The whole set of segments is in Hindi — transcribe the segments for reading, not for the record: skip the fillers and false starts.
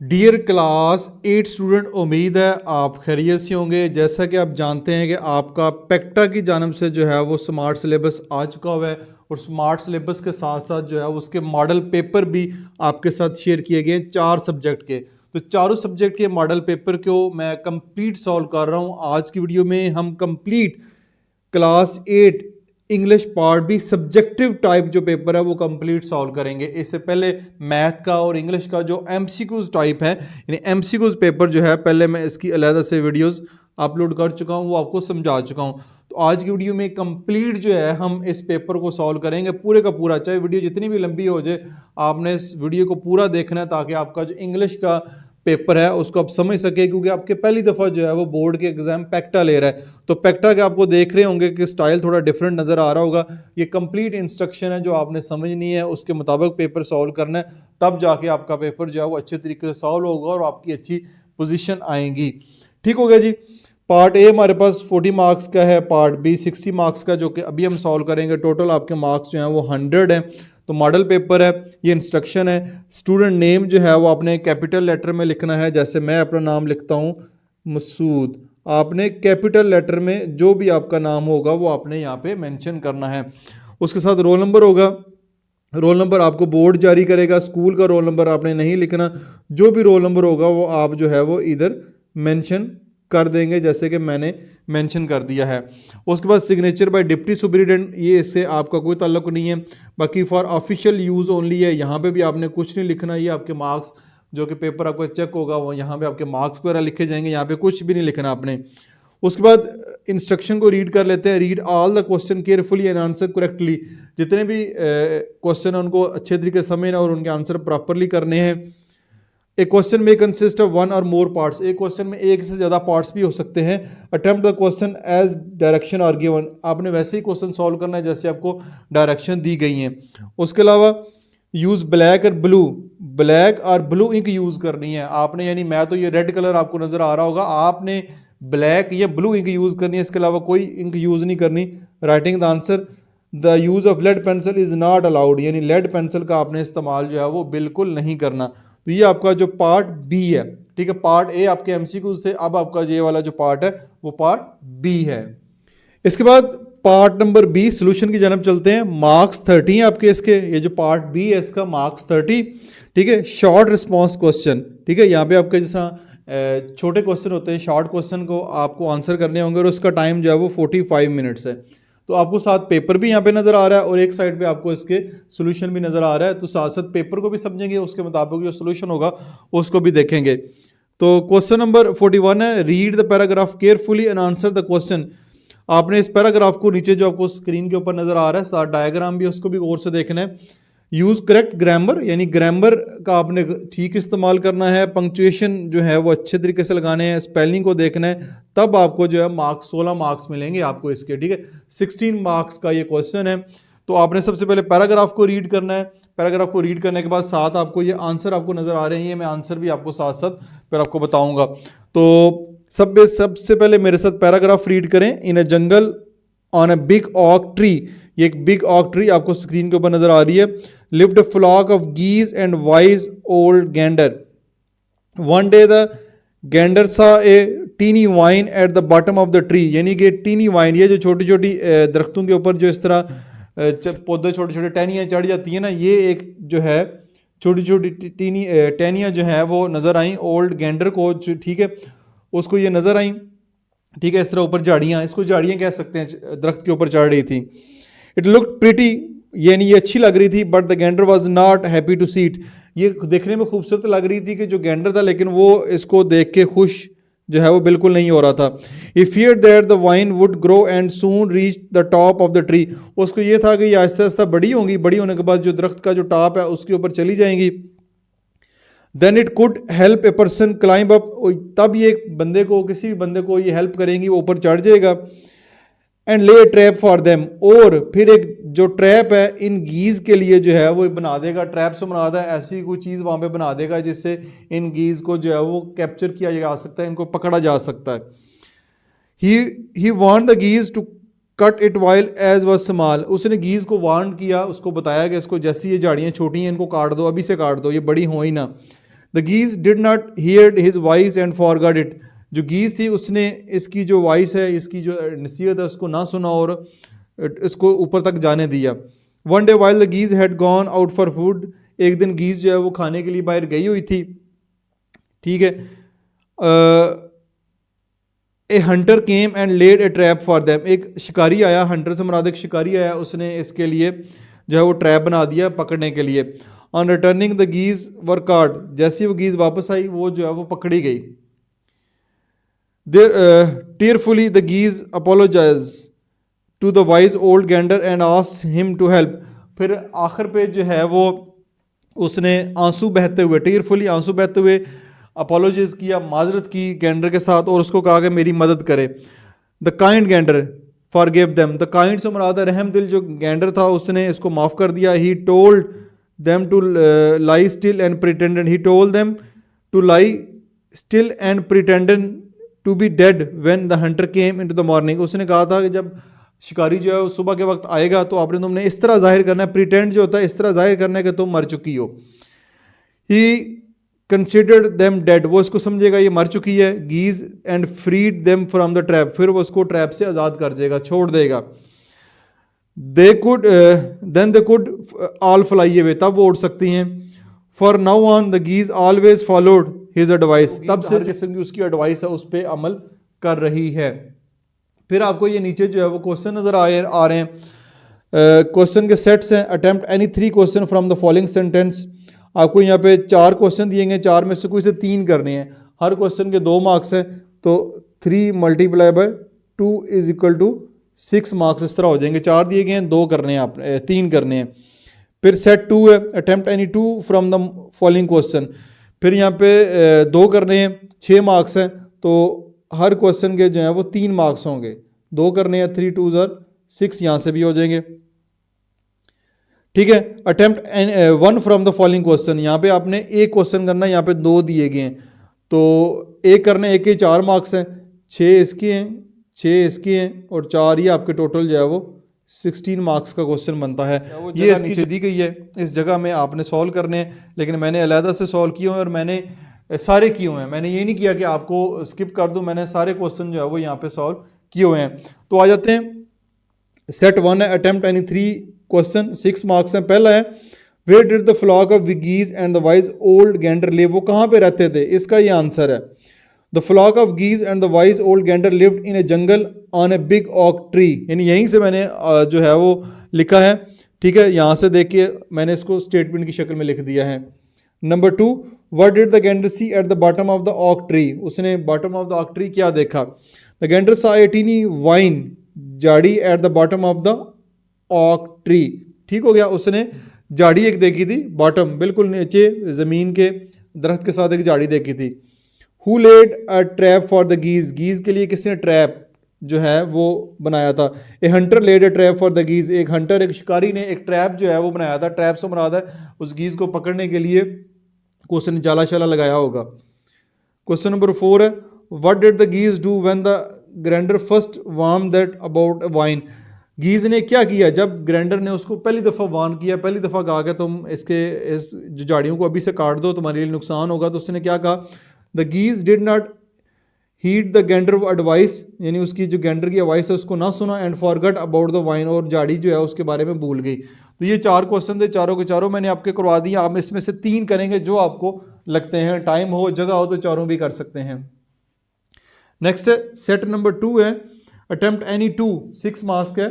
डियर क्लास 8 स्टूडेंट, उम्मीद है आप खैरियत से होंगे। जैसा कि आप जानते हैं कि आपका पेक्टा की जानब से जो है वो स्मार्ट सिलेबस आ चुका हुआ है और स्मार्ट सिलेबस के साथ साथ जो है उसके मॉडल पेपर भी आपके साथ शेयर किए गए हैं 4 सब्जेक्ट के। तो चारों सब्जेक्ट के मॉडल पेपर को मैं कंप्लीट सॉल्व कर रहा हूँ। आज की वीडियो में हम कंप्लीट क्लास 8 इंग्लिश पार्ट भी सब्जेक्टिव टाइप जो पेपर है वो कंप्लीट सॉल्व करेंगे। इससे पहले मैथ का और इंग्लिश का जो एमसीक्यूज टाइप है, यानी एमसीक्यूज पेपर जो है, पहले मैं इसकी अलग से वीडियोस अपलोड कर चुका हूँ, वो आपको समझा चुका हूँ। तो आज की वीडियो में कंप्लीट जो है हम इस पेपर को सॉल्व करेंगे पूरे का पूरा। चाहे वीडियो जितनी भी लंबी हो जाए, आपने इस वीडियो को पूरा देखना है ताकि आपका जो इंग्लिश का पेपर है उसको आप समझ सके, क्योंकि आपके पहली दफ़ा जो है वो बोर्ड के एग्जाम पेक्टा ले रहा है। तो पेक्टा के आपको देख रहे होंगे कि स्टाइल थोड़ा डिफरेंट नज़र आ रहा होगा। ये कंप्लीट इंस्ट्रक्शन है जो आपने समझनी है, उसके मुताबिक पेपर सॉल्व करना है, तब जाके आपका पेपर जो है वो अच्छे तरीके से सॉल्व होगा और आपकी अच्छी पोजीशन आएंगी। ठीक हो गया जी। पार्ट ए हमारे पास 40 मार्क्स का है, पार्ट बी 60 मार्क्स का, जो कि अभी हम सॉल्व करेंगे। टोटल आपके मार्क्स जो हैं वो 100 हैं। तो मॉडल पेपर है, ये इंस्ट्रक्शन है। स्टूडेंट नेम जो है वो आपने कैपिटल लेटर में लिखना है। जैसे मैं अपना नाम लिखता हूँ मसूद, आपने कैपिटल लेटर में जो भी आपका नाम होगा वो आपने यहाँ पे मेंशन करना है। उसके साथ रोल नंबर होगा। रोल नंबर आपको बोर्ड जारी करेगा, स्कूल का रोल नंबर आपने नहीं लिखना। जो भी रोल नंबर होगा वो आप जो है वो इधर मेंशन कर देंगे, जैसे कि मैंने मेंशन कर दिया है। उसके बाद सिग्नेचर बाय डिप्टी सुपरिटेंडेंट, ये इससे आपका कोई ताल्लुक नहीं है। बाकी फॉर ऑफिशियल यूज़ ओनली है, यहाँ पे भी आपने कुछ नहीं लिखना। ये आपके मार्क्स जो कि पेपर आपका चेक होगा वो यहाँ पे आपके मार्क्स वगैरह लिखे जाएंगे, यहाँ पे कुछ भी नहीं लिखना आपने। उसके बाद इंस्ट्रक्शन को रीड कर लेते हैं। Read all the question carefully and answer correctly. जितने भी क्वेश्चन हैं उनको अच्छे तरीके से समझना और उनके आंसर प्रॉपरली करने हैं। एक क्वेश्चन में कंसिस्ट ऑफ वन और मोर पार्ट्स, एक क्वेश्चन में एक से ज़्यादा पार्ट्स भी हो सकते हैं। Attempt the question as direction are given, आपने वैसे ही क्वेश्चन सॉल्व करना है जैसे आपको डायरेक्शन दी गई हैं। उसके अलावा यूज़ ब्लैक और ब्लू, ब्लैक और ब्लू इंक यूज़ करनी है आपने, यानी मैं तो ये रेड कलर आपको नज़र आ रहा होगा, आपने ब्लैक या ब्लू इंक यूज़ करनी है, इसके अलावा कोई इंक यूज़ नहीं करनी। Writing the answer, the use of lead pencil is not allowed, यानी लेड पेंसिल का आपने इस्तेमाल जो है वो बिल्कुल नहीं करना। तो ये आपका जो पार्ट बी है, ठीक है। पार्ट ए आपके एमसीक्यूज थे, अब आपका ये वाला जो पार्ट है वो पार्ट बी है। इसके बाद पार्ट नंबर बी सोल्यूशन की जानब चलते हैं। मार्क्स 30 है आपके इसके, ये जो पार्ट बी है इसका मार्क्स 30, ठीक है। शॉर्ट रिस्पॉन्स क्वेश्चन, ठीक है। यहाँ पे आपके जिस तरह छोटे क्वेश्चन होते हैं, शॉर्ट क्वेश्चन को आपको आंसर करने होंगे और उसका टाइम जो है वो 45 मिनट्स है। तो आपको साथ पेपर भी यहाँ पे नज़र आ रहा है और एक साइड पे आपको इसके सोल्यूशन भी नज़र आ रहा है। तो साथ साथ पेपर को भी समझेंगे, उसके मुताबिक जो सोल्यूशन होगा उसको भी देखेंगे। तो क्वेश्चन नंबर 41 है, read the paragraph carefully and answer the question. आपने इस पैराग्राफ को नीचे जो आपको स्क्रीन के ऊपर नज़र आ रहा है, साथ डायग्राम भी, उसको भी गौर से देखना है। यूज़ करेक्ट ग्रामर, यानी ग्रामर का आपने ठीक इस्तेमाल करना है। पंक्चुएशन जो है वो अच्छे तरीके से लगाने हैं, स्पेलिंग को देखना है, तब आपको जो है मार्क्स 16 मार्क्स मिलेंगे आपको इसके, ठीक है। 16 मार्क्स का ये क्वेश्चन है। तो आपने सबसे पहले पैराग्राफ को रीड करना है। पैराग्राफ को रीड करने के बाद साथ आपको ये आंसर आपको नज़र आ रहे हैं, मैं आंसर भी आपको साथ साथ फिर आपको बताऊंगा। तो सबसे पहले मेरे साथ पैराग्राफ रीड करें। इन अ जंगल on a big oak tree, ये एक बिग ऑक ट्री आपको स्क्रीन के ऊपर नजर आ रही है। Lived a flock of geese and wise old gander. One day the gander saw a tiny vine at the bottom of the tree, यानी कि टीनी वाइन, ये जो छोटी छोटी दरख्तों के ऊपर जो इस तरह पौधे छोटे छोटे टहनियाँ चढ़ जाती है ना, ये एक जो है छोटी छोटी टीनी टहनियाँ जो है वो नज़र आई ओल्ड गैंडर को, ठीक है, उसको ये नज़र आई, ठीक है। इस तरह ऊपर झाड़ियाँ, इसको झाड़ियाँ कह सकते हैं, दरख्त के ऊपर चढ़ रही थी। इट लुक्ड प्रिटी, यानी ये अच्छी लग रही थी। But the gander was not happy to see it, ये देखने में खूबसूरत लग रही थी कि जो गैंडर था, लेकिन वो इसको देख के खुश जो है वो बिल्कुल नहीं हो रहा था। He feared that the vine would grow and soon reach the top of the tree, उसको ये था कि ये आहिस्ता आहिस्ता बड़ी होंगी, बड़ी होने के बाद जो दरख्त का जो टॉप है उसके ऊपर चली जाएंगी। Then it could help a person climb up, तब ये बंदे को, किसी भी बंदे को ये हेल्प करेंगी, वो ऊपर चढ़ जाएगा। एंड ले ट्रैप फॉर देम, और फिर एक जो ट्रैप है इन गीज के लिए जो है वो बना देगा, ट्रैप से बना देगा, ऐसी कोई चीज़ वहाँ पे बना देगा जिससे इन गीज को जो है वो कैप्चर किया जा सकता है, इनको पकड़ा जा सकता है। He want the geese to cut it while it was small, उसने गीज को वार्न किया, उसको बताया कि इसको जैसी ये झाड़ियाँ छोटी हैं इनको काट दो, अभी से काट दो, ये बड़ी हो ही ना। The geese did not here his voice and forgot it, जो गीज थी उसने इसकी जो वॉइस है, इसकी जो नसीहत है उसको ना सुना और इसको ऊपर तक जाने दिया। One day while the geese had gone out for food, एक दिन गीज जो है वो खाने के लिए बाहर गई हुई थी, ठीक है। A hunter came and laid a trap for them, एक शिकारी आया, हंटर से मुराद एक शिकारी आया, उसने इसके लिए जो है वो ट्रैप बना दिया पकड़ने के लिए। On returning the geese were caught, जैसे वो गीज वापस आई वो जो है वो पकड़ी गई। There tearfully the geese apologize to the wise old gander and asked him to help, फिर आखिर पे जो है वो उसने आंसू बहते हुए, टीयरफुली आंसू बहते हुए अपोलोजाइज किया, माजरत की गैंडर के साथ और उसको कहा कि मेरी मदद करे। The kind Gander for give them, the kind से मुराद है रहम दिल जो गैंडर था, उसने इसको माफ़ कर दिया। He told them to lie still and pretended, he told them to lie still and pretended to be dead when the hunter came into the morning, उसने कहा था कि जब शिकारी जो है वो सुबह के वक्त आएगा तो आपने तुमने इस तरह जाहिर करना है, प्रिटेंड जो होता है इस तरह जाहिर करना है कि तुम मर चुकी हो। ही कंसिडर्ड देम डेड, वो इसको समझेगा ये मर चुकी है। Geese and freed them from the trap, फिर वो उसको ट्रैप से आज़ाद कर देगा, छोड़ देगा। They could then they could all fly away, तब वो उड़ सकती हैं। For now on the geese always followed his advice, तब से हर किस्म की उसकी एडवाइस है उस पर अमल कर रही है। फिर आपको ये नीचे जो है वो क्वेश्चन नज़र आ रहे हैं, क्वेश्चन के सेट्स हैं। Attempt any 3 question from the following sentence, आपको यहाँ पे 4 क्वेश्चन दिए गए, 4 में से कोई से 3 करने हैं, हर क्वेश्चन के 2 मार्क्स हैं, तो 3 multiply by 2 is equal to 6 marks इस तरह हो जाएंगे। 4 दिए गए हैं, 2 करने हैं, आप 3 करने हैं। फिर सेट 2 है, attempt any 2 from the following question, फिर यहाँ पे 2 करने हैं, 6 मार्क्स हैं, तो हर क्वेश्चन के जो है वो 3 मार्क्स होंगे, 2 करने हैं, 3 2 6 यहाँ से भी हो जाएंगे, ठीक है। Attempt 1 from the following question, यहाँ पे आपने एक क्वेश्चन करना है, यहाँ पे 2 दिए गए हैं, तो एक करने, एक के 4 मार्क्स हैं, 6 इसके हैं, 6 इसके हैं और 4 ये आपके टोटल जो है वो 16 मार्क्स का क्वेश्चन बनता है। ये इसकी नीचे दी गई है, इस जगह में आपने सॉल्व करने हैं, लेकिन मैंने अलहदा से सॉल्व किए हुए हैं और मैंने सारे किए हुए हैं, मैंने ये नहीं किया कि आपको स्किप कर दूं, मैंने सारे क्वेश्चन जो है वो यहाँ पे सॉल्व किए हुए हैं। तो आ जाते हैं सेट 1 है, अटेम्प्ट एनी 3 क्वेश्चन, 6 मार्क्स हैं। पहला है where did the flock of geese and the wise old gander live, वो कहाँ पे रहते थे, इसका ये आंसर है। The flock of geese and the wise old gander lived in a jungle on a big oak tree, यानी यहीं से मैंने जो है वो लिखा है, ठीक है। यहाँ से देखिए मैंने इसको स्टेटमेंट की शक्ल में लिख दिया है। Number 2, what did the gander see at the bottom of the oak tree, उसने bottom of the oak tree क्या देखा। The gander saw a tiny vine झाड़ी at the bottom of the oak tree, ठीक हो गया, उसने झाड़ी एक देखी थी, बॉटम बिल्कुल नीचे ज़मीन के दरख्त के साथ एक झाड़ी देखी थी। Who laid a trap for the geese, geese के लिए किसने ट्रैप जो है वो बनाया था। A hunter laid a trap for the geese, एक हंटर एक शिकारी ने एक ट्रैप जो है वो बनाया था, ट्रैप से मुराद है उस गीज को पकड़ने के लिए को उसने जाला शाला लगाया होगा। क्वेश्चन नंबर 4 है what did the geese do when the grander first warned that about vine, geese ने क्या किया जब ग्रैंडर ने उसको पहली दफ़ा वार्न किया, पहली दफ़ा कहा कि तुम इस जो झाड़ियों को अभी से काट दो, तुम्हारे लिए नुकसान होगा, तो उसने क्या कहा। The geese did not heed the gander advice, यानी उसकी जो गैंडर की एडवाइस है उसको ना सुना, and forgot about the wine, और झाड़ी जो है उसके बारे में भूल गई। तो ये 4 क्वेश्चन थे, चारों के चारों मैंने आपके करवा दिए, आप इसमें से 3 करेंगे जो आपको लगते हैं, टाइम हो जगह हो तो चारों भी कर सकते हैं। नेक्स्ट है सेट नंबर 2 है, अटेम्प्ट एनी 2, 6 मार्क्स है।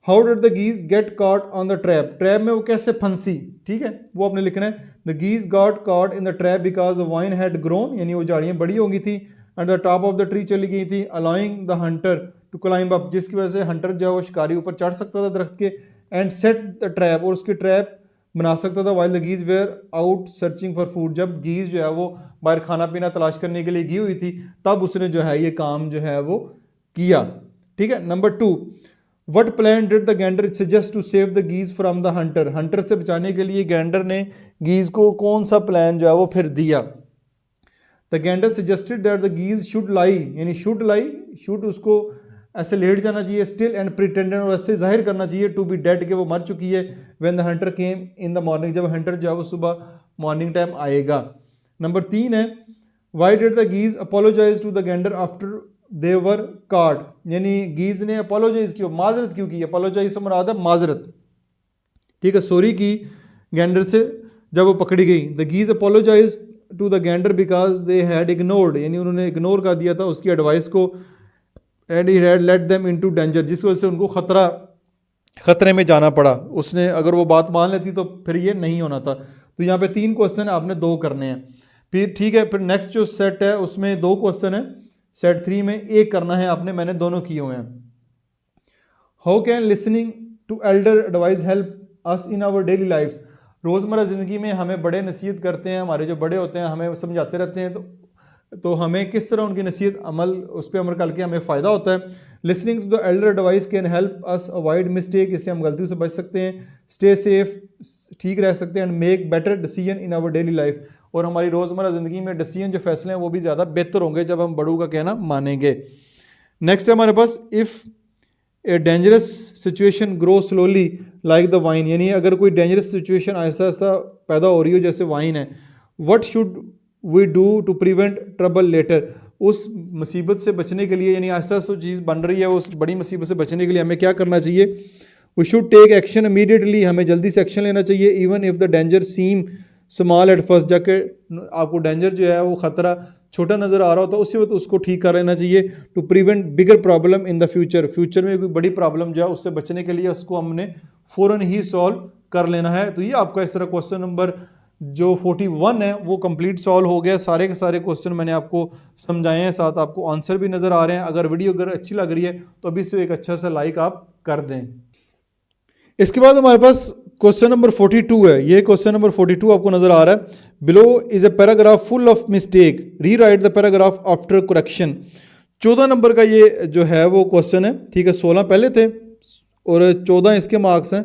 How did the geese get caught on the trap, trap में वो कैसे फंसी, ठीक है, वो आपने लिखना है। The geese got caught in the trap because the vine had grown, यानी वो झाड़ियाँ बड़ी होंगी थी, and the top of the tree चली गई थी, allowing the hunter to climb up, जिसकी वजह से हंटर जो है वो शिकारी ऊपर चढ़ सकता था दरख्त के, एंड सेट द ट्रैप, और उसकी ट्रैप बना सकता था। While the गीज wear out searching for food, जब गीज जो है वो बाहर खाना पीना तलाश करने के लिए गई हुई थी, तब उसने जो है ये काम जो है वो किया, ठीक है। Number 2, what plan did the gander suggest to save the geese from the hunter, hunter से बचाने के लिए गैंडर ने गीज को कौन सा प्लान जो है वो फिर दिया। The gander suggested that the geese should lie, यानी शुड लाई, शुड उसको ऐसे लेट जाना चाहिए, स्टिल एंड प्रिटेंडेड, और ऐसे जाहिर करना चाहिए टू बी डेड कि वो मर चुकी है। When the hunter came in the morning, जब हंटर जो है वो सुबह मॉर्निंग टाइम आएगा। नंबर 3 है why did the geese apologize to the gander after they were caught, यानी गीज ने अपोलोजाइज क्यों, माजरत क्यों की, अपोलोजाइज से मुराद है माजरत, ठीक है, सॉरी की गेंडर से जब वो पकड़ी गई। The geese apologize to the gander because they had ignored, यानी उन्होंने इग्नोर कर दिया था उसकी एडवाइस को, and he had let them into danger, जिसकी वजह से उनको खतरे में जाना पड़ा। उसने अगर वो बात मान लेती तो फिर ये नहीं होना था। तो यहाँ पे 3 क्वेश्चन आपने 2 करने हैं, फिर ठीक है। फिर नेक्स्ट जो सेट है उसमें 2 क्वेश्चन है, सेट 3 में 1 करना है आपने, मैंने दोनों किए हुए हैं। How can listening to elder advice help us in our daily lifes, रोज़मर्रा ज़िंदगी में हमें बड़े नसीहत करते हैं, हमारे जो बड़े होते हैं हमें समझाते रहते हैं, तो हमें किस तरह उनकी नसीहत उस पर अमल करके हमें फ़ायदा होता है। Listening to the elder advice can help us avoid mistake, इससे हम गलतियों से बच सकते हैं, स्टे सेफ, ठीक रह सकते हैं, and make better decision in our daily life, और हमारी रोज़मर्रा ज़िंदगी में डिसीजन जो फैसले हैं वो भी ज़्यादा बेहतर होंगे जब हम बड़ों का कहना मानेंगे। नेक्स्ट है हमारे पास, if a dangerous situation grow slowly like the vine, यानी अगर कोई डेंजरस सिचुएशन आहिस्ता आहिस्ता पैदा हो रही हो जैसे वाइन है, what should we do to prevent trouble later, उस मुसीबत से बचने के लिए, यानी आहिस्ता आहिस्ता चीज़ बन रही है उस बड़ी मुसीबत से बचने के लिए हमें क्या करना चाहिए। We should take action immediately, हमें जल्दी से एक्शन लेना चाहिए, even if the danger seem small at first, जाके आपको डेंजर जो है वो ख़तरा छोटा नज़र आ रहा होता है उसी वक्त उसको ठीक कर लेना चाहिए, to prevent bigger problem in the future, future में कोई बड़ी प्रॉब्लम जो है उससे बचने के लिए उसको हमने फ़ौरन ही सॉल्व कर लेना है। तो ये आपका इस तरह क्वेश्चन नंबर जो 41 है वो कंप्लीट सॉल्व हो गया। सारे के सारे क्वेश्चन मैंने आपको समझाए हैं, साथ आपको आंसर भी नज़र आ रहे हैं। अगर वीडियो अगर अच्छी लग रही है तो अभी से एक अच्छा सा लाइक आप कर दें। इसके बाद हमारे पास क्वेश्चन नंबर 42 है। ये क्वेश्चन नंबर 42 आपको नजर आ रहा है, below is a paragraph full of mistake, rewrite the paragraph after correction. 14 number का ये जो है वो क्वेश्चन है, ठीक है, 16 पहले थे और 14 इसके मार्क्स हैं,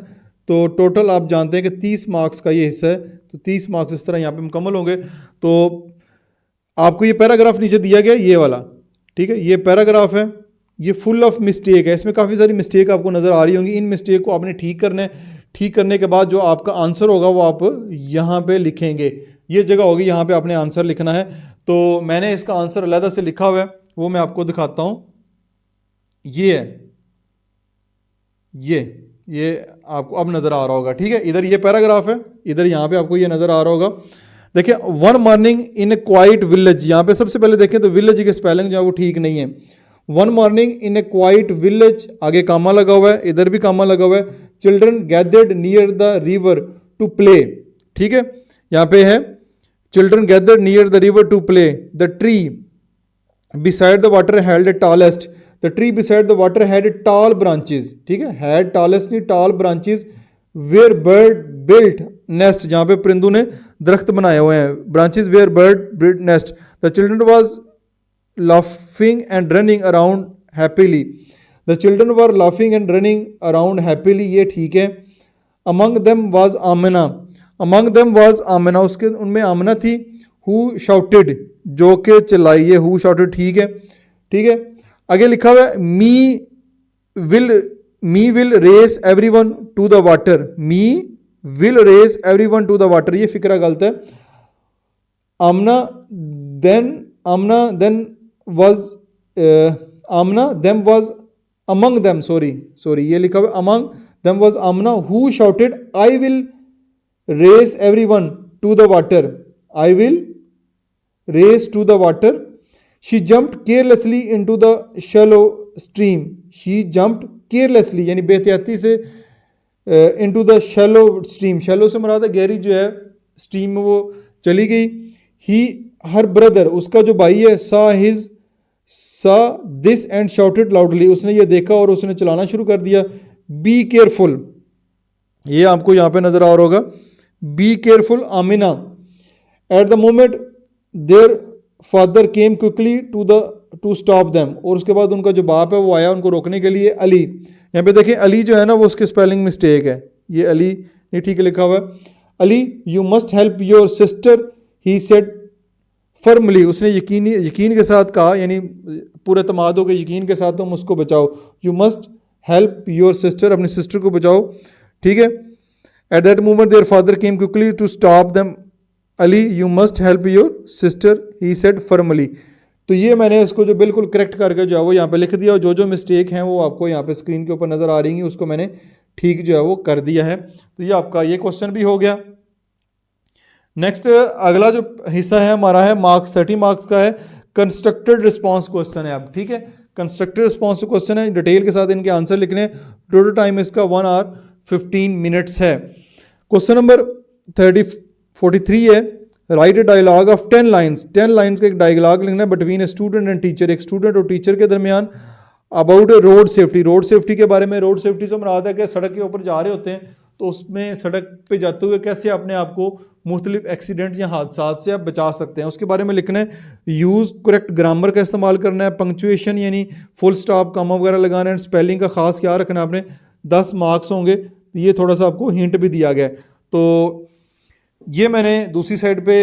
तो टोटल आप जानते हैं कि 30 मार्क्स का ये हिस्सा है, तो 30 मार्क्स इस तरह यहाँ पे मुकम्मल होंगे। तो आपको ये पैराग्राफ नीचे दिया गया ये वाला, ठीक है, ये पैराग्राफ है, ये फुल ऑफ मिस्टेक है, इसमें काफ़ी सारी मिस्टेक आपको नज़र आ रही होंगी। इन मिस्टेक को आपने ठीक करना है, ठीक करने के बाद जो आपका आंसर होगा वो आप यहाँ पे लिखेंगे, ये जगह होगी यहाँ पे आपने आंसर लिखना है। तो मैंने इसका आंसर अलहदा से लिखा हुआ है, वो मैं आपको दिखाता हूँ। ये है, ये आपको अब नज़र आ रहा होगा, ठीक है, इधर ये पैराग्राफ है, इधर यहाँ पे आपको ये नज़र आ रहा होगा। देखिए, वन मॉर्निंग इन ए क्वाइट विलेज, यहाँ पे सबसे पहले देखें तो विलेज की स्पेलिंग जो है वो ठीक नहीं है। वन मॉर्निंग इन ए क्वाइट विलेज, आगे कामा लगा हुआ है, इधर भी कामा लगा हुआ है। Children gathered near the river to play, ठीक है, यहाँ पे है children gathered near the river to play, the tree beside the water held a tallest, the tree beside the water had tall branches, ठीक है, हैड टॉलेस्ट नहीं tall branches, where bird built nest, जहाँ पे परिंदों ने दरख्त बनाए हुए हैं, branches where bird built nest, the children was laughing and running around happily, the children were laughing and running around happily, ये ठीक है। among them was Amina, among them was Amina, उसके उनमें आमना थी। who shouted, जो के चिल्लाई, ये who shouted ठीक है, ठीक है। आगे लिखा हुआ है me will race everyone to the water, me will race everyone to the water, ये फिक्रा गलत है। आमना then was Amna, them was among them, sorry ये लिखा हुआ among them was Amna who shouted I will race everyone to the water, I will race to the water, she jumped carelessly into the shallow stream, she jumped carelessly यानी बेहतियाती से into the shallow stream, shallow से मुराद है गहरी जो है स्ट्रीम में वो चली गई। her brother, उसका जो भाई है, saw this and shouted loudly, उसने ये देखा और उसने चलाना शुरू कर दिया। be careful, ये आपको यहाँ पे नजर आ रहा होगा, be careful Amina, at the moment their father came quickly to stop them, और उसके बाद उनका जो बाप है वो आया उनको रोकने के लिए। अली, यहाँ पे देखें अली जो है ना वो उसके स्पेलिंग मिस्टेक है, ये अली नहीं ठीक लिखा हुआ है। Ali you must help your sister, he said firmly, उसने यकीन के साथ कहा, यानी पूरे तमादों के यकीन के साथ तुम उसको बचाओ। You must help your sister, अपनी सिस्टर को बचाओ, ठीक है। At that moment their father came quickly to stop them Ali you must help your sister he said firmly. तो ये मैंने इसको जो बिल्कुल करेक्ट करके जो है वो यहाँ पे लिख दिया, और जो जो मिस्टेक हैं वो आपको यहाँ पे स्क्रीन के ऊपर नज़र आ रही हैं, उसको मैंने ठीक जो है वो कर दिया है। तो ये आपका ये क्वेश्चन भी हो गया। नेक्स्ट अगला जो हिस्सा है हमारा है मार्क्स 30 मार्क्स का है, कंस्ट्रक्टेड रिस्पॉन्स क्वेश्चन है। अब ठीक है, कंस्ट्रक्टेड रिस्पॉन्स क्वेश्चन है, डिटेल के साथ इनके आंसर लिखने। टोटल टाइम इसका 1 आवर 15 मिनट्स है। क्वेश्चन नंबर 43 है, write a dialogue of 10 lines. 10 lines का एक डायलॉग लिखना है between a student and teacher, एक स्टूडेंट और टीचर के दरमियान, about a road safety. Road safety के बारे में, रोड सेफ्टी से मुराद है कि सड़क के ऊपर जा रहे होते हैं तो उसमें सड़क पे जाते हुए कैसे अपने आप को मुख्तलिफ एक्सीडेंट्स या हादसात से आप बचा सकते हैं, उसके बारे में लिखना है। यूज़ करेक्ट ग्रामर का इस्तेमाल करना है, पंक्चुएशन यानी फुल स्टॉप कामा वगैरह लगाना है, स्पेलिंग का खास क्या रखना है आपने। 10 मार्क्स होंगे, ये थोड़ा सा आपको हिंट भी दिया गया है। तो ये मैंने दूसरी साइड पे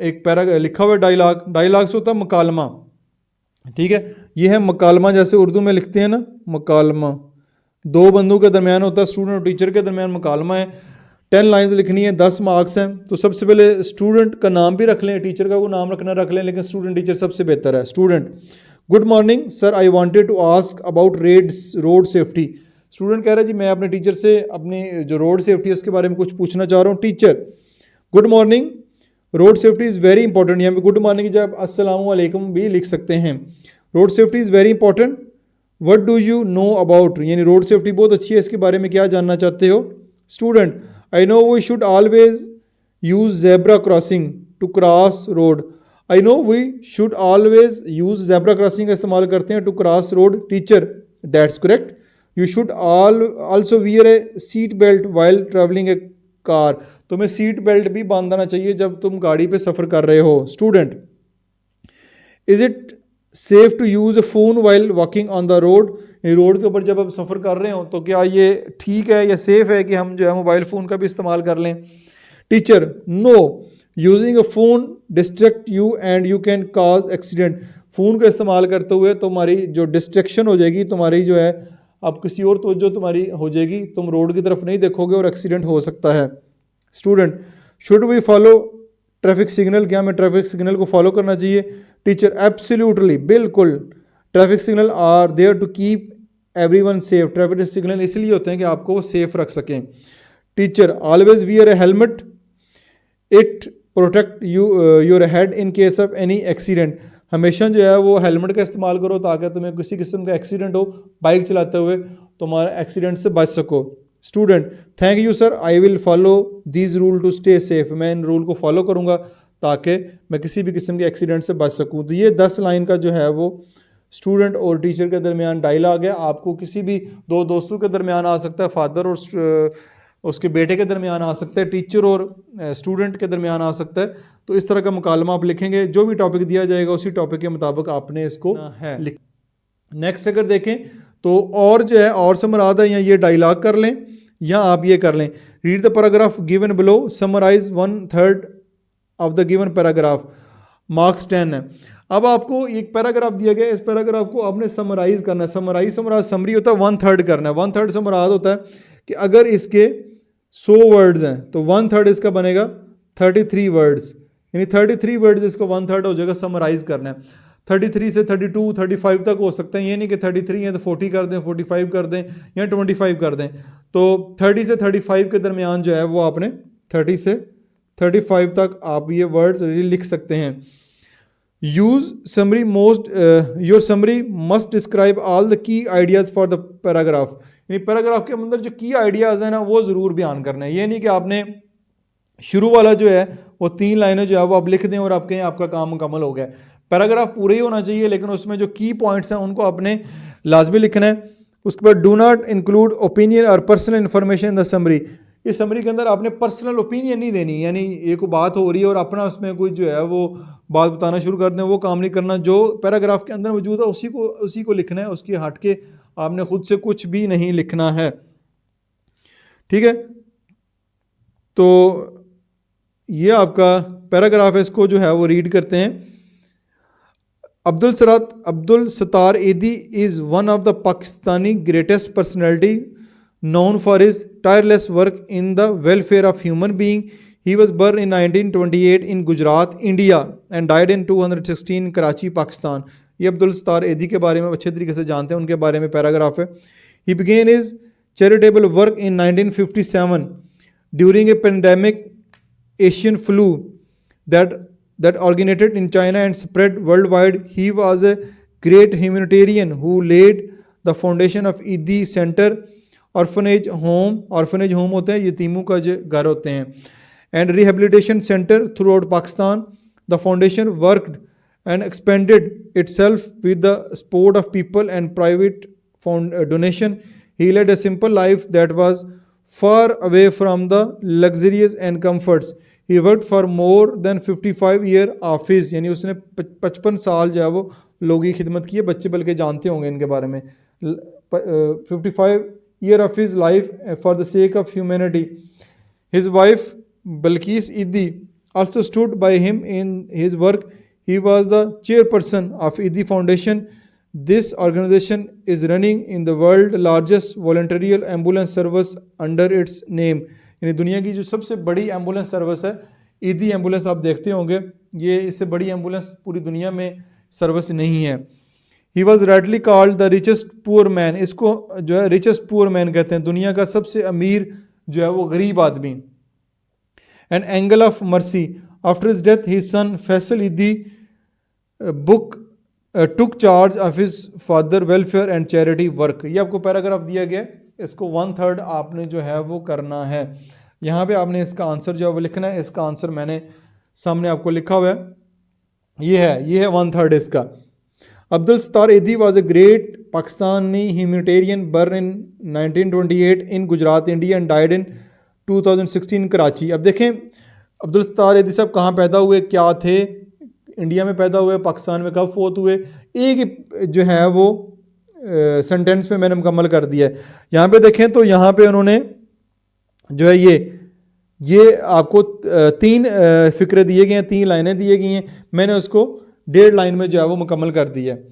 एक पैरा लिखा हुआ है डायलॉग। डायलॉग से होता है मकालमा, ठीक है, ये है मकालमा, जैसे उर्दू में लिखते हैं ना मकालमा, दो बंदों के दरमियान होता है, स्टूडेंट और टीचर के दरमियान मकालमा है। 10 लाइन्स लिखनी है, 10 मार्क्स हैं। तो सबसे पहले स्टूडेंट का नाम भी रख लें, टीचर का वो नाम रखना रख लें, लेकिन स्टूडेंट टीचर सबसे बेहतर है। Student, good morning sir, I wanted to ask about road safety. Student कह रहा है जी मैं अपने टीचर से अपनी जो रोड सेफ्टी है उसके बारे में कुछ पूछना चाह रहा हूँ। Teacher, good morning, road safety is very important. यहाँ पे गुड मॉर्निंग जब अस्सलाम वालेकुम भी लिख सकते हैं। Road safety is very important, what do you know about, यानी रोड सेफ्टी बहुत अच्छी है, इसके बारे में क्या जानना चाहते हो। Student, I know we should always use zebra crossing to cross road. I know we should always use zebra crossing का इस्तेमाल करते हैं to cross road. Teacher, that's correct, you should also wear a seat belt while travelling a car. तुम्हें सीट बेल्ट भी बांधना चाहिए जब तुम गाड़ी पे सफ़र कर रहे हो। Student, is it safe to use a phone while walking on the road, road के ऊपर जब आप सफ़र कर रहे हो तो क्या ये ठीक है या सेफ़ है कि हम जो है मोबाइल फ़ोन का भी इस्तेमाल कर लें। Teacher, no, using a phone distract you and you can cause accident. Phone का इस्तेमाल करते हुए तुम्हारी जो डिस्ट्रैक्शन हो जाएगी, तुम्हारी जो है अब किसी और तवज्जो तुम्हारी हो जाएगी, तुम रोड की तरफ नहीं देखोगे और एक्सीडेंट हो सकता है। Student, should we follow traffic signal, क्या हमें ट्रैफिक सिग्नल को फॉलो करना चाहिए। टीचर, एब्सोल्युटली, बिल्कुल, traffic signal are there to keep everyone safe. Traffic signal इसलिए होते हैं कि आपको वो सेफ रख सकें। Teacher, always wear a helmet, it protect your head in case of any accident. हमेशा जो है वो हेलमेट का इस्तेमाल करो ताकि तुम्हें किसी किस्म का एक्सीडेंट हो बाइक चलाते हुए, तुम्हारे एक्सीडेंट से बच सको। Student, thank you sir, I will follow these rule to stay safe. मैं इन रूल को फॉलो करूँगा ताकि मैं किसी भी किस्म के एक्सीडेंट से बच सकूँ। तो ये 10 लाइन का जो है वो स्टूडेंट और टीचर के दरमियान डायलॉग है। आपको किसी भी दो दोस्तों के दरमियान आ सकता है, फादर और उसके बेटे के दरमियान आ सकता है, टीचर और स्टूडेंट के दरमियान आ सकता है। तो इस तरह का मुकालमा आप लिखेंगे, जो भी टॉपिक दिया जाएगा उसी टॉपिक के मुताबिक आपने इसको है लिख। नेक्स्ट अगर देखें तो और जो है और से मुराद है, या ये डायलॉग कर लें या आप ये कर लें, read the paragraph given below, summarize 1/3 of the given paragraph. Marks 10 है। अब आपको एक पैराग्राफ दिया गया है, इस पैराग्राफ को आपने समराइज करना है। समराइज से मुराद समरी होता है, 1/3 करना है। 1/3 से मुराद होता है कि अगर इसके 100 वर्ड्स हैं तो 1/3 इसका बनेगा 33 वर्ड्स, यानी 33 वर्ड्स इसको 1/3 हो जाएगा। समराइज करना है। 33 से 32 35 तक हो सकते हैं, ये नहीं कि 33 है तो 40 कर दें, 45 कर दें या 25 कर दें। तो 30 से 35 के दरमियान जो है वो आपने 30 से 35 तक आप ये वर्ड्स लिख सकते हैं। Use summary most, your summary must describe all the key ideas for the paragraph, यानी पैराग्राफ के अंदर जो की आइडियाज़ हैं ना वो ज़रूर बयान करना है। ये नहीं कि आपने शुरू वाला जो है वो 3 लाइनें जो है वो आप लिख दें और आपके आपका काम मुकम्मल हो गया। पैराग्राफ पूरे ही होना चाहिए, लेकिन उसमें जो की पॉइंट्स हैं उनको आपने लाजमी लिखना है। उसके बाद डू नॉट इंक्लूड ओपिनियन और personal information in the summary. इस समरी के अंदर आपने पर्सनल ओपिनियन नहीं देनी, यानी एक बात हो रही है और अपना उसमें कोई जो है वो बात बताना शुरू कर दें, वो काम नहीं करना। जो पैराग्राफ के अंदर मौजूद है उसी को लिखना है, उसकी हट के आपने खुद से कुछ भी नहीं लिखना है। ठीक है, तो ये आपका पैराग्राफ है, इसको जो है वो रीड करते हैं। अब्दुल सत्तार ईदी is one of the Pakistani greatest personality known for his tireless work in the welfare of human being. He was born in 1928 in Gujarat, India and died in 216 Karachi, Pakistan. ये अब्दुल सत्तार एदी के बारे में अच्छे तरीके से जानते हैं, उनके बारे में पैराग्राफ है. He began his charitable work in 1957 during a pandemic Asian flu that originated in China and spread worldwide. He was a great humanitarian who laid the foundation of Idi Center, orphanage home होते हैं यतीमों का जो घर होते हैं, and rehabilitation center throughout Pakistan. The foundation worked and expanded itself with the support of people and private donation. He led a simple life that was far away from the luxuries and comforts. He worked for more than 55 years office, यानी उसने 55 साल जो है वो लोगों की खिदमत की है. बच्चे बल्कि जानते होंगे इनके बारे में. 55 years of his life for the sake of humanity. His wife Balkis Idi also stood by him in his work. He was the chairperson of Idi Foundation. This organization is running in the world largest voluntary ambulance service under its name. यानी दुनिया की जो सबसे बड़ी एम्बुलेंस सर्विस है ईदी एम्बुलेंस, आप देखते होंगे. ये इससे बड़ी एम्बुलेंस पूरी दुनिया में सर्विस नहीं है. He was rightly called the richest poor man. इसको जो है रिचेस्ट पुअर मैन कहते हैं, दुनिया का सबसे अमीर जो है वो गरीब आदमी. An angle of mercy. After his death his son Faisal Edhi book took charge of his father welfare and charity work. ये आपको पैराग्राफ दिया गया, इसको 1/3 आपने जो है वो करना है. यहाँ पे आपने इसका आंसर जो है वो लिखना है. इसका आंसर मैंने सामने आपको लिखा हुआ है, ये है 1/3 इसका. अब्दुल सत्तार एदी was a great Pakistani humanitarian burn in 1928 in Gujarat, India and died in 2016 Karachi. अब देखें अब्दुल सत्तार एदी साहब कहाँ पैदा हुए, क्या थे, इंडिया में पैदा हुए, पाकिस्तान में कब फोत हुए. एक जो है वो सेंटेंस में मैंने मुकम्मल कर दिया है. यहाँ पे देखें तो यहाँ पे उन्होंने जो है ये आपको 3 फ़िक्रे दिए गए हैं, 3 लाइनें दिए गई हैं. मैंने उसको 1.5 लाइन में जो है वो मुकम्मल कर दिया है.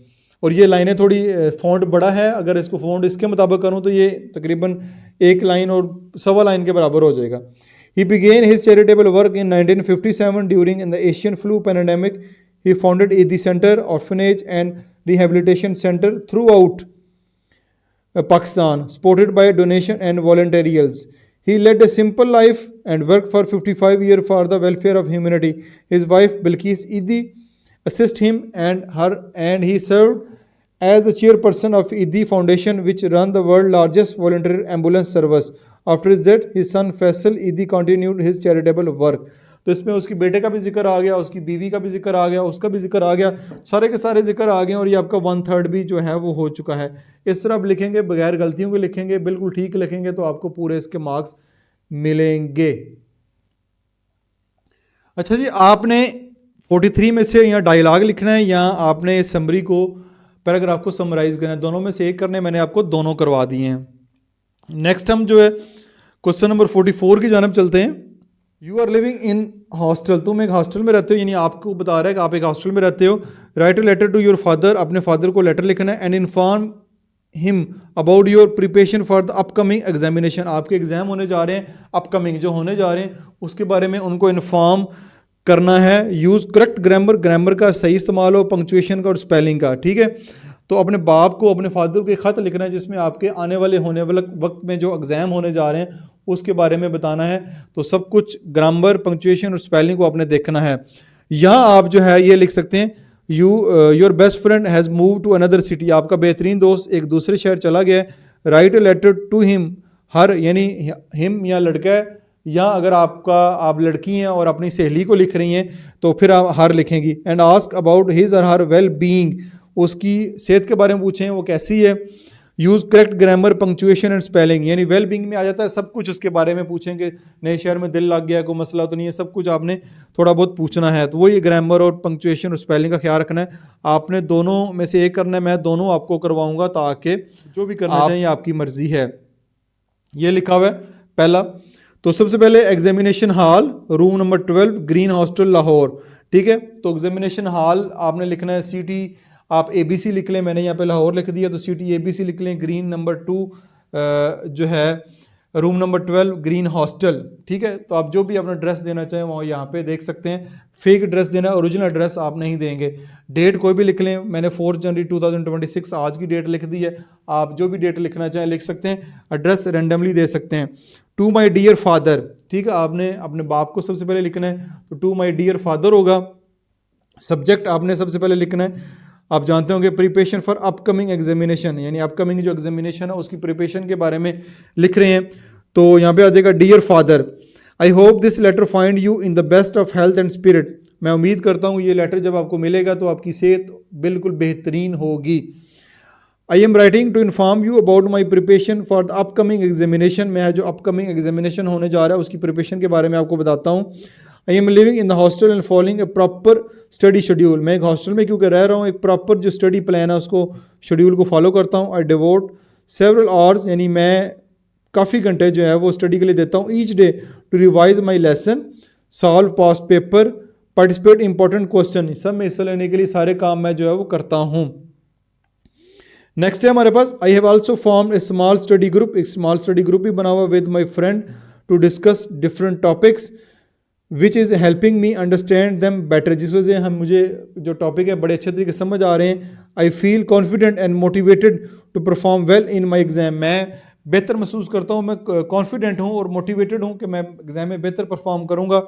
और ये लाइनें थोड़ी फ़ॉन्ट बड़ा है, अगर इसको फ़ॉन्ट इसके मुताबिक करूँ तो ये तकरीबन 1 लाइन और 1.25 लाइन के बराबर हो जाएगा. He began his charitable work in 1957 during the Asian flu pandemic. He founded Idi Center, orphanage and rehabilitation center throughout Pakistan, supported by donation and volunteers. He led a simple life and worked for 55 years for the welfare of humanity. His wife Balkis Idi assisted him and he served as the chairperson of Idi Foundation, which run the world's largest voluntary ambulance service. After his death, his son Faisal Idi continued his charitable work. तो इसमें उसकी बेटे का भी जिक्र आ गया, उसकी बीवी का भी जिक्र आ गया, उसका भी जिक्र आ गया, सारे के सारे जिक्र आ गए और ये आपका 1/3 भी जो है वो हो चुका है. इस तरह आप लिखेंगे, बगैर गलतियों के लिखेंगे, बिल्कुल ठीक लिखेंगे तो आपको पूरे इसके मार्क्स मिलेंगे. अच्छा जी, आपने 43 में से यहाँ डायलॉग लिखना है या आपने समरी को पैराग्राफ को समराइज करना है, दोनों में से एक करने. मैंने आपको दोनों करवा दिए हैं. नेक्स्ट हम जो है क्वेश्चन नंबर 44 की जानब चलते हैं. You are living in hostel. तुम एक हॉस्टल में रहते हो, यानी आपको बता रहा है कि आप एक हॉस्टल में रहते हो. Write a letter to your father. अपने फादर को लेटर लिखना है. And inform him about your preparation for the upcoming examination. आपके एग्जाम होने जा रहे हैं, अपकमिंग जो होने जा रहे हैं उसके बारे में उनको इन्फॉर्म करना है. यूज़ करेक्ट ग्रामर, ग्रामर का सही इस्तेमाल हो, पंक्चुएशन का और स्पेलिंग का. ठीक है, तो अपने बाप को, अपने फादर को एक ख़त लिखना है जिसमें आपके आने वाले होने वाले वक्त में जो एग्ज़ाम होने जा रहे हैं उसके बारे में बताना है. तो सब कुछ ग्रामर, पंक्चुएशन और स्पेलिंग को आपने देखना है. यहाँ आप जो है ये लिख सकते हैं, your best friend has move to another city. आपका बेहतरीन दोस्त एक दूसरे शहर चला गया. Write a letter to him, her यानी हिम या लड़का है, या अगर आप लड़की हैं और अपनी सहेली को लिख रही हैं तो फिर आप हर लिखेंगी. एंड आस्क अबाउट हिज और हर वेल बीइंग. उसकी सेहत के बारे में पूछें, वो कैसी है. Use correct grammar, punctuation and spelling, यानी वेल बीइंग में आ जाता है सब कुछ. उसके बारे में पूछेंगे, नए शहर में दिल लग गया, कोई मसला तो नहीं है, सब कुछ आपने थोड़ा बहुत पूछना है. तो वही ग्रामर और पंक्चुएशन और स्पेलिंग का ख्याल रखना है. आपने दोनों में से एक करना है, मैं दोनों आपको करवाऊंगा ताकि जो भी करना चाहिए आपकी मर्जी है. ये लिखा हुआ है पहला. तो सबसे पहले examination hall, room number 12, green hostel Lahore. ठीक है, तो एग्जामिनेशन हॉल आपने लिखना है सिटी, आप ABC लिख लें, मैंने यहाँ पे लाहौर लिख दिया तो सिटी ABC लिख लें. ग्रीन नंबर 2 जो है रूम नंबर 12 ग्रीन हॉस्टल। ठीक है, तो आप जो भी अपना ड्रेस देना चाहें वो यहाँ पे देख सकते हैं। फेक ड्रेस देना, ओरिजिनल ड्रेस आप नहीं देंगे। डेट कोई भी लिख लें, मैंने 4 जनवरी 2026 आज की डेट लिख दी है, आप जो भी डेट लिखना चाहें लिख सकते हैं। एड्रेस रेंडमली दे सकते हैं। टू माई डियर फादर, ठीक है, आपने अपने बाप को सबसे पहले लिखना है, तो टू माई डियर फादर होगा। सब्जेक्ट आपने सबसे पहले लिखना है, आप जानते होंगे प्रिपरेशन फॉर अपकमिंग एग्जामिनेशन, यानी अपकमिंग जो एग्जामिनेशन है उसकी प्रिपरेशन के बारे में लिख रहे हैं। तो यहाँ पे आ जाएगा dear father, I hope this letter find you in the best of health and spirit. मैं उम्मीद करता हूँ ये लेटर जब आपको मिलेगा तो आपकी सेहत बिल्कुल बेहतरीन होगी। I am writing to inform you about my preparation for the upcoming examination. मैं जो अपकमिंग एग्जामिनेशन होने जा रहा है उसकी प्रिपरेशन के बारे में आपको बताता हूँ। I am living in the hostel and following A proper study schedule. मैं एक हॉस्टल में क्योंकि रह रहा हूँ, एक प्रॉपर जो स्टडी प्लान है उसको, शेड्यूल को फॉलो करता हूँ। आई डिवोट सेवरल आवर्स, यानी मैं काफ़ी घंटे जो है वो स्टडी के लिए देता हूँ each day to revise my lesson, solve past paper, participate important question. सब में हिस्सा लेने के लिए सारे काम मैं जो है वो करता हूँ। नेक्स्ट है हमारे पास, I have also form a small study group. एक स्मॉल स्टडी ग्रुप भी बना हुआ with my friend to discuss different topics which is helping me understand them better. जिस वजह से हम मुझे जो टॉपिक है बड़े अच्छे तरीके से समझ आ रहे हैं। I feel confident and motivated to perform well in my exam. मैं बेहतर महसूस करता हूँ, मैं कॉन्फिडेंट हूँ और मोटिवेटेड हूँ कि मैं एग्जाम में बेहतर परफॉर्म करूँगा।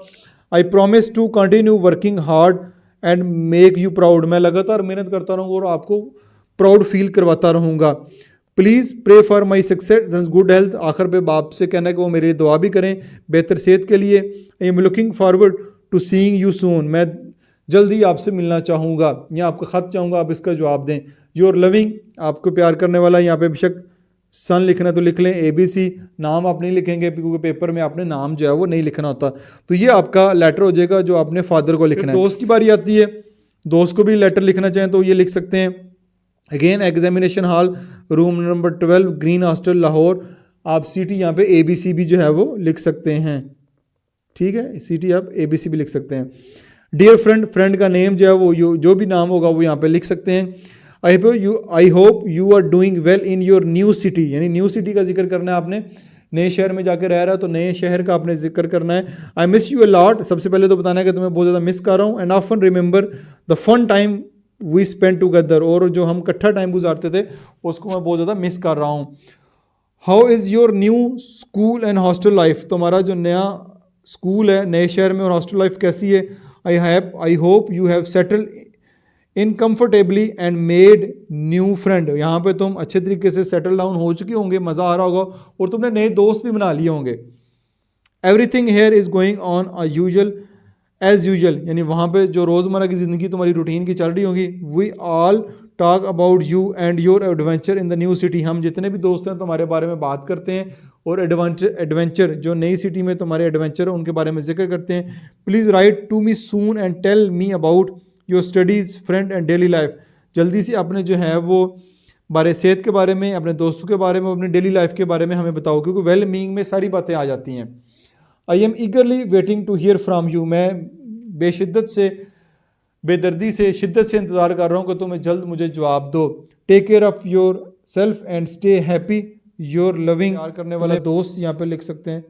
I promise to continue working hard and make you proud. मैं लगातार मेहनत करता रहूँगा और आपको प्राउड फील करवाता रहूँगा। Please pray for my success good health. आखिर पे बाप से कहना है कि वो मेरे लिए दुआ भी करें बेहतर सेहत के लिए। I am looking forward to seeing you soon. मैं जल्दी आपसे मिलना चाहूँगा, या आपका ख़त चाहूँगा, आप इसका जवाब दें। योर लविंग, आपको प्यार करने वाला। यहाँ पे बेशक सन लिखना तो लिख लें, ABC। नाम आप नहीं लिखेंगे क्योंकि पेपर में आपने नाम जो है वो नहीं लिखना होता। तो ये आपका लेटर हो जाएगा जो आपने फादर को लिखना है। दोस्त की बारी आती है, दोस्त को भी लेटर लिखना चाहें तो ये लिख सकते हैं। Again examination hall, room number 12 green hostel Lahore. आप सिटी यहाँ पे ABC भी जो है वो लिख सकते हैं। ठीक है, सिटी आप ABC भी लिख सकते हैं। डियर फ्रेंड, फ्रेंड का नेम जो है वो जो भी नाम होगा वो यहाँ पे लिख सकते हैं। I hope you are doing well in your new city, यानी न्यू सिटी का जिक्र करना है आपने। नए शहर में जाकर रह रहा है तो नए शहर का आपने जिक्र करना है। I miss you a lot, सबसे पहले तो बताना है कि तुम्हें बहुत ज़्यादा मिस कर रहा हूँ। And often remember the fun time we spend together, और जो हम इकट्ठा टाइम गुजारते थे उसको मैं बहुत ज़्यादा मिस कर रहा हूँ। How is your new school and hostel life, तुम्हारा जो नया स्कूल है नए शहर में और हॉस्टल लाइफ कैसी है। आई hope you have settle in comfortably and made new friend, यहाँ पे तुम अच्छे तरीके से सेटल डाउन हो चुके होंगे, मज़ा आ रहा होगा और तुमने नए दोस्त भी बना लिए होंगे। Everything here is going on usual as usual, यानी वहाँ पे जो रोज़मर्रा की ज़िंदगी तुम्हारी रूटीन की चल रही होगी। We all talk about you and your adventure in the new city, हम जितने भी दोस्त हैं तुम्हारे बारे में बात करते हैं और एडवेंचर जो नई सिटी में तुम्हारे एडवेंचर है उनके बारे में जिक्र करते हैं। Please write to me soon and tell me about your studies friend and daily life, जल्दी से अपने जो है वो बारे सेहत के बारे में, अपने दोस्तों के बारे में, अपने डेली लाइफ के बारे में हमें बताओ, क्योंकि वेल मीनिंग में सारी बातें आ जाती हैं। I am eagerly waiting to hear from you, मैं बेशिद्दत से बेदर्दी से शिद्दत से इंतज़ार कर रहा हूँ कि तुम्हें जल्द मुझे जवाब दो। Take care of yourself and stay happy, your loving. प्यार करने वाला दोस्त यहाँ पे लिख सकते हैं,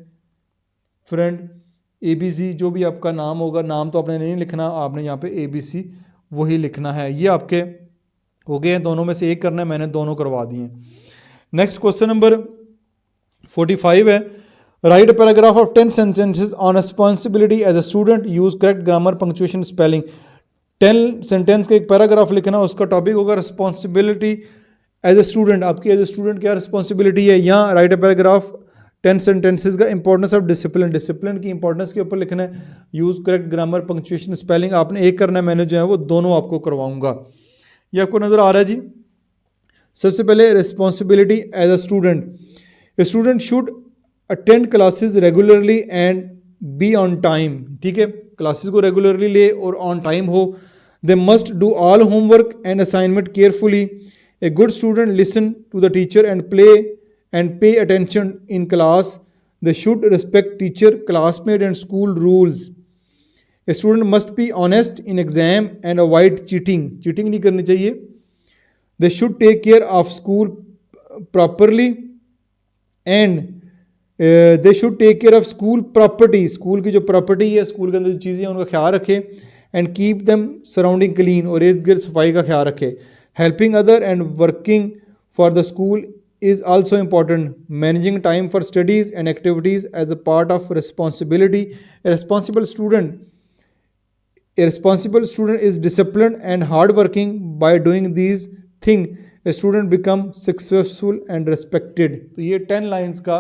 फ्रेंड ABC, जो भी आपका नाम होगा, नाम तो आपने नहीं लिखना, आपने यहाँ पे ABC वही लिखना है। ये आपके हो गए हैं, दोनों में से एक करना है, मैंने दोनों करवा दिए। नेक्स्ट क्वेश्चन नंबर 45 है, write a paragraph of 10 sentences on responsibility as a student, use correct grammar punctuation spelling. 10 sentence का एक पैराग्राफ लिखना, उसका टॉपिक होगा रिस्पॉन्सिबिलिटी एज ए स्टूडेंट। आपकी एज ए स्टूडेंट क्या रिस्पॉन्सिबिलिटी है। यहाँ राइट अ पैराग्राफ 10 सेंटेंसेस का इंपॉर्टेंस ऑफ डिसिप्लिन, डिसिप्लिन की इंपॉर्टेंस के ऊपर लिखना है। Use correct grammar punctuation spelling आपने एक करना है, मैंने जो है वो दोनों आपको करवाऊंगा। ये आपको नज़र आ रहा है जी। सबसे पहले responsibility as a student, a student should attend classes regularly and be on time. ठीक है, क्लासेस को रेगुलरली ले और ऑन टाइम हो। They must do all homework and assignment carefully. A good student listen to the teacher and play and pay attention in class. They should respect teacher, classmate and school rules. A student must be honest in exam and avoid cheating. Cheating नहीं करनी चाहिए. They should take care of school properly and they should take care of school property, school की जो प्रॉपर्टी है, स्कूल के अंदर जो चीज़ें हैं उनका ख्याल रखें। And keep them surrounding clean, और इर्द गिर्द सफाई का ख्याल रखें। Helping other and working for the school is also important. Managing time for studies and activities as a part of responsibility. A responsible student is disciplined and hardworking. By doing these things, a student become successful and respected. तो ये 10 लाइन्स का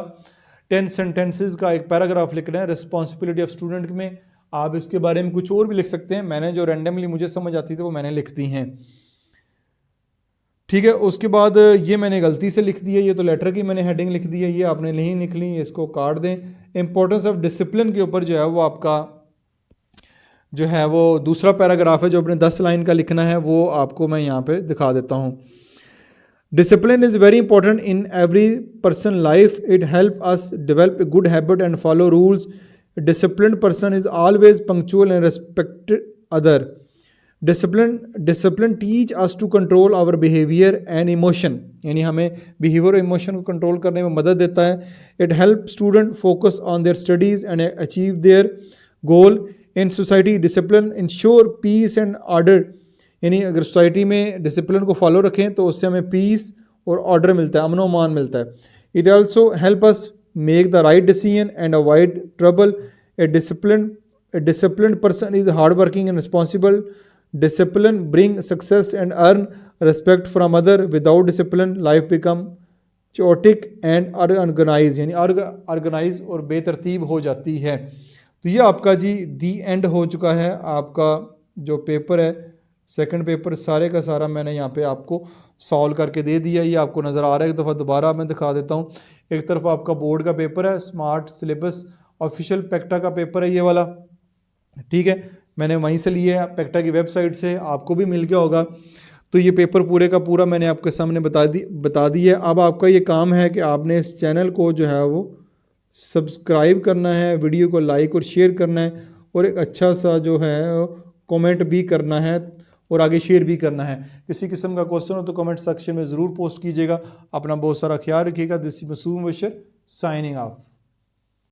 10 सेंटेंसेस का एक पैराग्राफ लिख रहे हैं रिस्पॉन्सिबिलिटी ऑफ स्टूडेंट में। आप इसके बारे में कुछ और भी लिख सकते हैं, मैंने जो रैंडमली मुझे समझ आती थी वो मैंने लिख दी हैं। ठीक है, उसके बाद ये मैंने गलती से लिख दी है, ये तो लेटर की मैंने हेडिंग लिख दी है, ये आपने नहीं लिख ली, इसको काट दें। इंपॉर्टेंस ऑफ डिसिप्लिन के ऊपर जो है वो आपका जो है वो दूसरा पैराग्राफ है जो अपने 10 लाइन का लिखना है, वो आपको मैं यहाँ पे दिखा देता हूँ। Discipline is very important in every person life, it help us develop a good habit and follow rules. Discipline person is always punctual and respect other. Discipline teach us to control our behaviour and emotion, यानी हमें बिहेवियर और इमोशन को कंट्रोल करने में मदद देता है। It help student focus on their studies and achieve their goal in society. Discipline ensure peace and order, यानी अगर सोसाइटी में डिसिप्लिन को फॉलो रखें तो उससे हमें पीस और ऑर्डर मिलता है, अमन व अमान मिलता है। It also help us make the right decision and avoid trouble. A discipline person is hard working and responsible. Discipline bring success and earn respect from other. Without discipline, life become chaotic and unorganized, यानी ऑर्गेनाइज और बेतरतीब हो जाती है। तो ये आपका जी दी एंड हो चुका है। आपका जो पेपर है सेकंड पेपर सारे का सारा मैंने यहाँ पे आपको सॉल्व करके दे दिया। ये आपको नज़र आ रहा है, एक दफ़ा दोबारा मैं दिखा देता हूँ। एक तरफ आपका बोर्ड का पेपर है, स्मार्ट सिलेबस ऑफिशियल पेक्टा का पेपर है ये वाला, ठीक है, मैंने वहीं से लिए है, पेक्टा की वेबसाइट से, आपको भी मिल गया होगा। तो ये पेपर पूरे का पूरा मैंने आपके सामने बता दी है। अब आपका ये काम है कि आपने इस चैनल को जो है वो सब्सक्राइब करना है, वीडियो को लाइक और शेयर करना है, और एक अच्छा सा जो है कमेंट भी करना है और आगे शेयर भी करना है। किसी किस्म का क्वेश्चन हो तो कमेंट सेक्शन में ज़रूर पोस्ट कीजिएगा। अपना बहुत सारा ख्याल रखिएगा। दिस इज मासूम बशीर साइनिंग ऑफ।